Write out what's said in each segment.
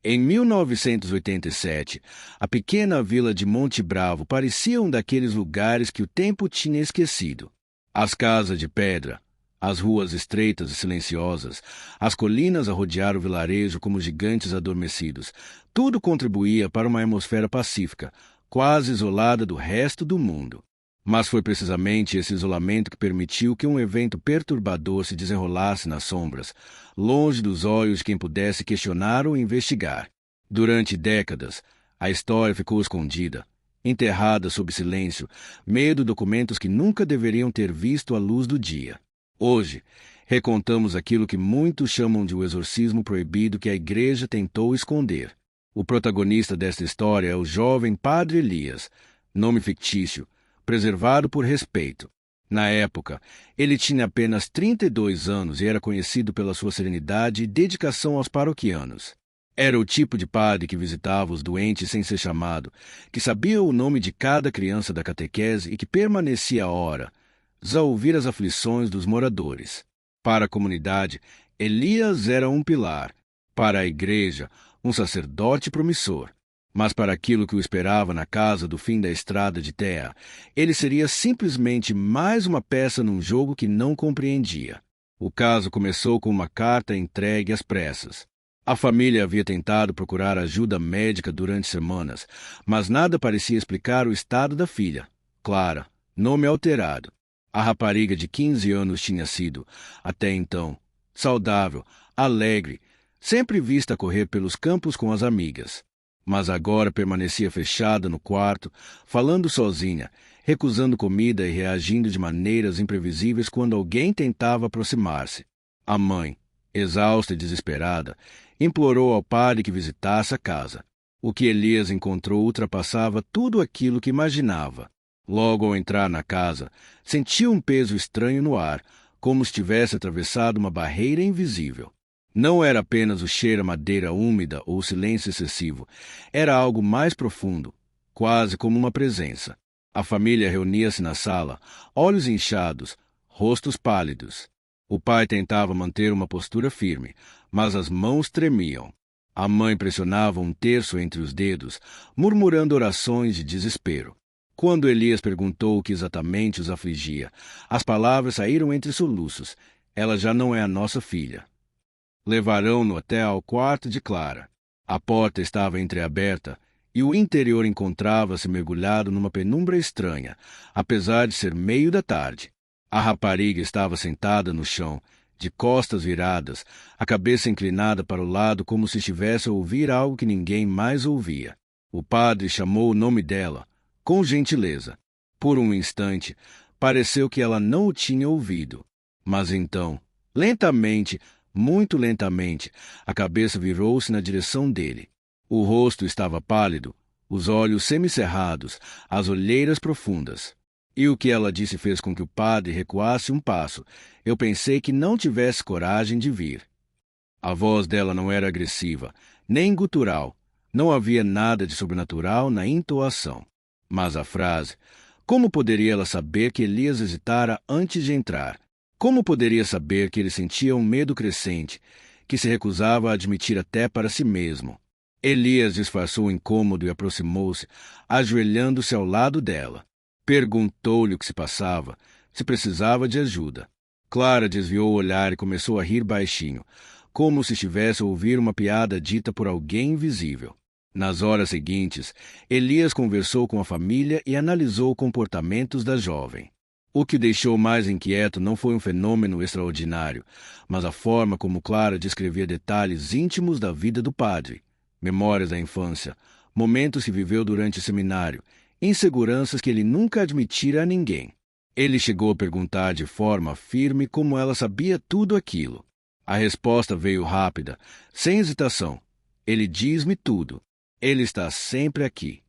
Em 1987, a pequena vila de Monte Bravo parecia um daqueles lugares que o tempo tinha esquecido. As casas de pedra, as ruas estreitas e silenciosas, as colinas a rodear o vilarejo como gigantes adormecidos, tudo contribuía para uma atmosfera pacífica, quase isolada do resto do mundo. Mas foi precisamente esse isolamento que permitiu que um evento perturbador se desenrolasse nas sombras, longe dos olhos de quem pudesse questionar ou investigar. Durante décadas, a história ficou escondida, enterrada sob silêncio, meio de documentos que nunca deveriam ter visto a luz do dia. Hoje, recontamos aquilo que muitos chamam de o exorcismo proibido que a Igreja tentou esconder. O protagonista desta história é o jovem Padre Elias, nome fictício, preservado por respeito. Na época, ele tinha apenas 32 anos e era conhecido pela sua serenidade e dedicação aos paroquianos. Era o tipo de padre que visitava os doentes sem ser chamado, que sabia o nome de cada criança da catequese e que permanecia a horas a ouvir as aflições dos moradores. Para a comunidade, Elias era um pilar. Para a igreja, um sacerdote promissor. Mas para aquilo que o esperava na casa do fim da estrada de terra, ele seria simplesmente mais uma peça num jogo que não compreendia. O caso começou com uma carta entregue às pressas. A família havia tentado procurar ajuda médica durante semanas, mas nada parecia explicar o estado da filha. Clara, nome alterado. A rapariga de 15 anos tinha sido, até então, saudável, alegre, sempre vista correr pelos campos com as amigas. Mas agora permanecia fechada no quarto, falando sozinha, recusando comida e reagindo de maneiras imprevisíveis quando alguém tentava aproximar-se. A mãe, exausta e desesperada, implorou ao padre que visitasse a casa. O que Elias encontrou ultrapassava tudo aquilo que imaginava. Logo ao entrar na casa, sentiu um peso estranho no ar, como se tivesse atravessado uma barreira invisível. Não era apenas o cheiro a madeira úmida ou o silêncio excessivo. Era algo mais profundo, quase como uma presença. A família reunia-se na sala, olhos inchados, rostos pálidos. O pai tentava manter uma postura firme, mas as mãos tremiam. A mãe pressionava um terço entre os dedos, murmurando orações de desespero. Quando Elias perguntou o que exatamente os afligia, as palavras saíram entre soluços. Ela já não é a nossa filha. Levarão-no até ao quarto de Clara. A porta estava entreaberta e o interior encontrava-se mergulhado numa penumbra estranha, apesar de ser meio da tarde. A rapariga estava sentada no chão, de costas viradas, a cabeça inclinada para o lado como se estivesse a ouvir algo que ninguém mais ouvia. O padre chamou o nome dela, com gentileza. Por um instante, pareceu que ela não o tinha ouvido. Mas então, lentamente, muito lentamente, a cabeça virou-se na direção dele. O rosto estava pálido, os olhos semicerrados, as olheiras profundas. E o que ela disse fez com que o padre recuasse um passo. Eu pensei que não tivesse coragem de vir. A voz dela não era agressiva, nem gutural. Não havia nada de sobrenatural na entoação. Mas a frase, como poderia ela saber que Elias hesitara antes de entrar? Como poderia saber que ele sentia um medo crescente, que se recusava a admitir até para si mesmo? Elias disfarçou o incômodo e aproximou-se, ajoelhando-se ao lado dela. Perguntou-lhe o que se passava, se precisava de ajuda. Clara desviou o olhar e começou a rir baixinho, como se estivesse a ouvir uma piada dita por alguém invisível. Nas horas seguintes, Elias conversou com a família e analisou os comportamentos da jovem. O que o deixou mais inquieto não foi um fenômeno extraordinário, mas a forma como Clara descrevia detalhes íntimos da vida do padre, memórias da infância, momentos que viveu durante o seminário, inseguranças que ele nunca admitira a ninguém. Ele chegou a perguntar de forma firme como ela sabia tudo aquilo. A resposta veio rápida, sem hesitação. Ele diz-me tudo. Ele está sempre aqui.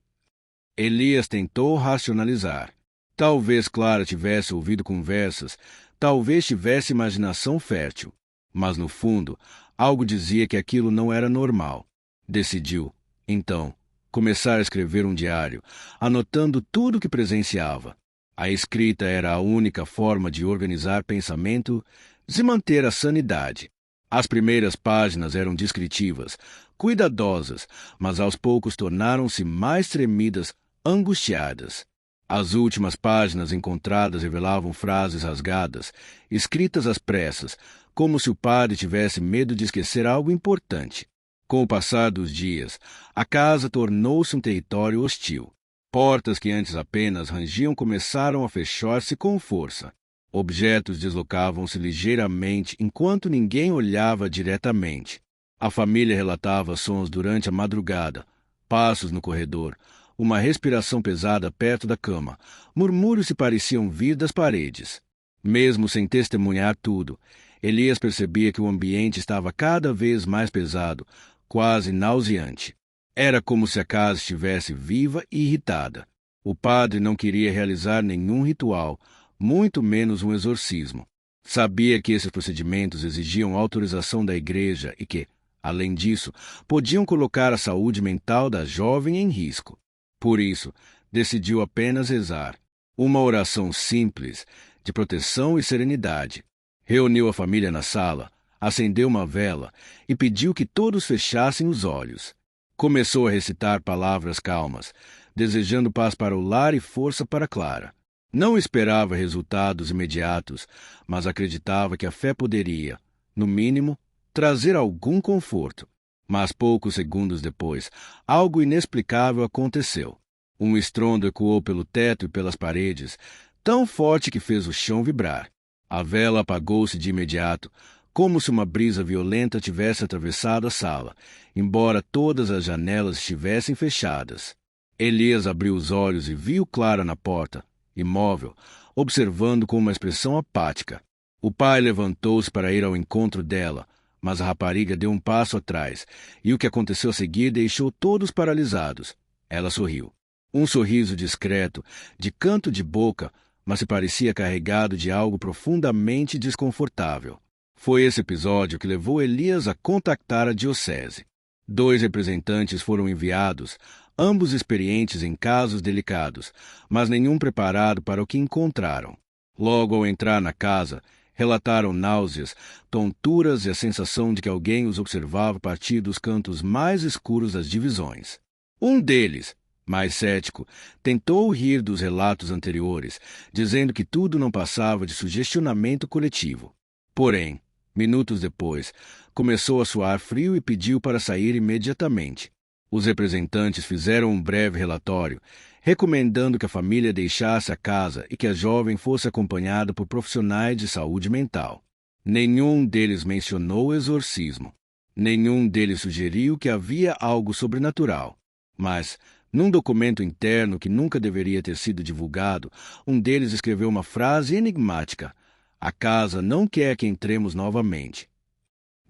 Elias tentou racionalizar. Talvez Clara tivesse ouvido conversas, talvez tivesse imaginação fértil. Mas, no fundo, algo dizia que aquilo não era normal. Decidiu, então, começar a escrever um diário, anotando tudo o que presenciava. A escrita era a única forma de organizar pensamento e manter a sanidade. As primeiras páginas eram descritivas, cuidadosas, mas aos poucos tornaram-se mais tremidas, angustiadas. As últimas páginas encontradas revelavam frases rasgadas, escritas às pressas, como se o padre tivesse medo de esquecer algo importante. Com o passar dos dias, a casa tornou-se um território hostil. Portas que antes apenas rangiam começaram a fechar-se com força. Objetos deslocavam-se ligeiramente enquanto ninguém olhava diretamente. A família relatava sons durante a madrugada, passos no corredor, uma respiração pesada perto da cama, murmúrios que pareciam vir das paredes. Mesmo sem testemunhar tudo, Elias percebia que o ambiente estava cada vez mais pesado, quase nauseante. Era como se a casa estivesse viva e irritada. O padre não queria realizar nenhum ritual, muito menos um exorcismo. Sabia que esses procedimentos exigiam autorização da igreja e que, além disso, podiam colocar a saúde mental da jovem em risco. Por isso, decidiu apenas rezar. Uma oração simples, de proteção e serenidade. Reuniu a família na sala, acendeu uma vela e pediu que todos fechassem os olhos. Começou a recitar palavras calmas, desejando paz para o lar e força para Clara. Não esperava resultados imediatos, mas acreditava que a fé poderia, no mínimo, trazer algum conforto. Mas poucos segundos depois, algo inexplicável aconteceu. Um estrondo ecoou pelo teto e pelas paredes, tão forte que fez o chão vibrar. A vela apagou-se de imediato, como se uma brisa violenta tivesse atravessado a sala, embora todas as janelas estivessem fechadas. Elias abriu os olhos e viu Clara na porta, imóvel, observando com uma expressão apática. O pai levantou-se para ir ao encontro dela, mas a rapariga deu um passo atrás, e o que aconteceu a seguir deixou todos paralisados. Ela sorriu. Um sorriso discreto, de canto de boca, mas se parecia carregado de algo profundamente desconfortável. Foi esse episódio que levou Elias a contactar a diocese. 2 representantes foram enviados, ambos experientes em casos delicados, mas nenhum preparado para o que encontraram. Logo ao entrar na casa, relataram náuseas, tonturas e a sensação de que alguém os observava a partir dos cantos mais escuros das divisões. Um deles, mais cético, tentou rir dos relatos anteriores, dizendo que tudo não passava de sugestionamento coletivo. Porém, minutos depois, começou a suar frio e pediu para sair imediatamente. Os representantes fizeram um breve relatório, recomendando que a família deixasse a casa e que a jovem fosse acompanhada por profissionais de saúde mental. Nenhum deles mencionou o exorcismo. Nenhum deles sugeriu que havia algo sobrenatural. Mas, num documento interno que nunca deveria ter sido divulgado, um deles escreveu uma frase enigmática: "A casa não quer que entremos novamente."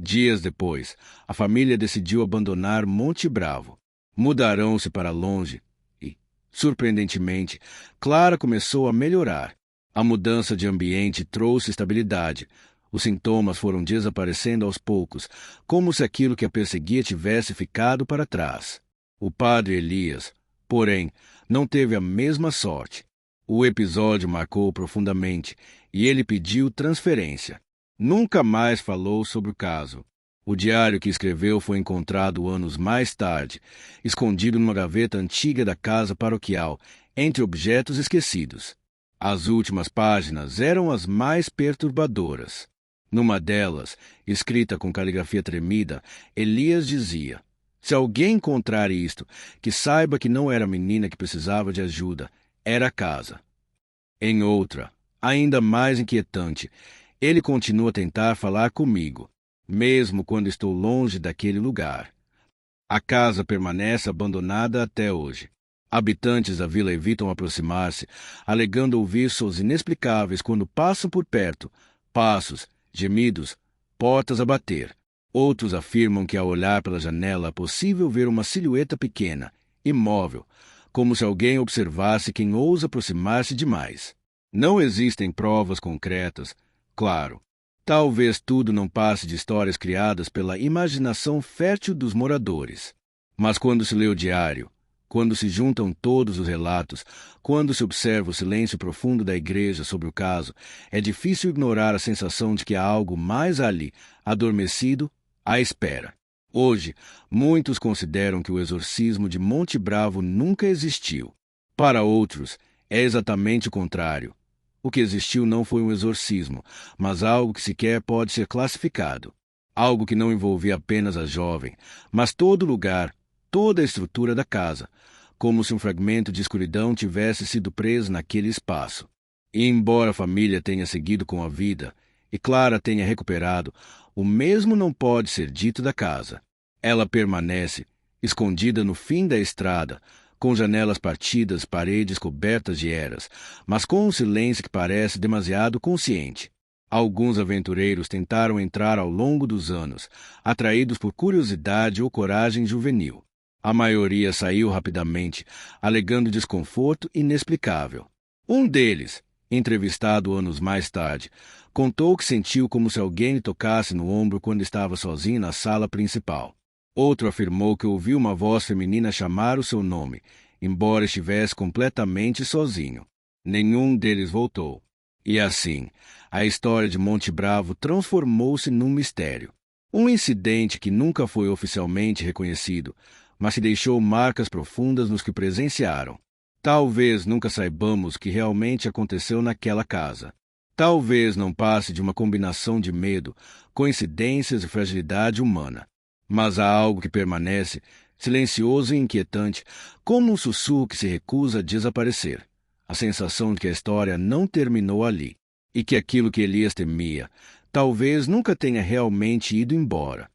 Dias depois, a família decidiu abandonar Monte Bravo. Mudarão-se para longe e, surpreendentemente, Clara começou a melhorar. A mudança de ambiente trouxe estabilidade. Os sintomas foram desaparecendo aos poucos, como se aquilo que a perseguia tivesse ficado para trás. O padre Elias, porém, não teve a mesma sorte. O episódio marcou-o profundamente e ele pediu transferência. Nunca mais falou sobre o caso. O diário que escreveu foi encontrado anos mais tarde, escondido numa gaveta antiga da casa paroquial, entre objetos esquecidos. As últimas páginas eram as mais perturbadoras. Numa delas, escrita com caligrafia tremida, Elias dizia: "Se alguém encontrar isto, que saiba que não era a menina que precisava de ajuda, era a casa." Em outra, ainda mais inquietante, ele continua a tentar falar comigo, mesmo quando estou longe daquele lugar. A casa permanece abandonada até hoje. Habitantes da vila evitam aproximar-se, alegando ouvir sons inexplicáveis quando passam por perto, passos, gemidos, portas a bater. Outros afirmam que ao olhar pela janela é possível ver uma silhueta pequena, imóvel, como se alguém observasse quem ousa aproximar-se demais. Não existem provas concretas. Claro, talvez tudo não passe de histórias criadas pela imaginação fértil dos moradores. Mas quando se lê o diário, quando se juntam todos os relatos, quando se observa o silêncio profundo da igreja sobre o caso, é difícil ignorar a sensação de que há algo mais ali, adormecido, à espera. Hoje, muitos consideram que o exorcismo de Monte Bravo nunca existiu. Para outros, é exatamente o contrário. O que existiu não foi um exorcismo, mas algo que sequer pode ser classificado. Algo que não envolvia apenas a jovem, mas todo o lugar, toda a estrutura da casa, como se um fragmento de escuridão tivesse sido preso naquele espaço. E embora a família tenha seguido com a vida, e Clara tenha recuperado, o mesmo não pode ser dito da casa. Ela permanece, escondida no fim da estrada, com janelas partidas, paredes cobertas de eras, mas com um silêncio que parece demasiado consciente. Alguns aventureiros tentaram entrar ao longo dos anos, atraídos por curiosidade ou coragem juvenil. A maioria saiu rapidamente, alegando desconforto inexplicável. Um deles, entrevistado anos mais tarde, contou que sentiu como se alguém lhe tocasse no ombro quando estava sozinho na sala principal. Outro afirmou que ouviu uma voz feminina chamar o seu nome, embora estivesse completamente sozinho. Nenhum deles voltou. E assim, a história de Monte Bravo transformou-se num mistério. Um incidente que nunca foi oficialmente reconhecido, mas que deixou marcas profundas nos que presenciaram. Talvez nunca saibamos o que realmente aconteceu naquela casa. Talvez não passe de uma combinação de medo, coincidências e fragilidade humana. Mas há algo que permanece, silencioso e inquietante, como um sussurro que se recusa a desaparecer. A sensação de que a história não terminou ali, e que aquilo que Elias temia, talvez nunca tenha realmente ido embora.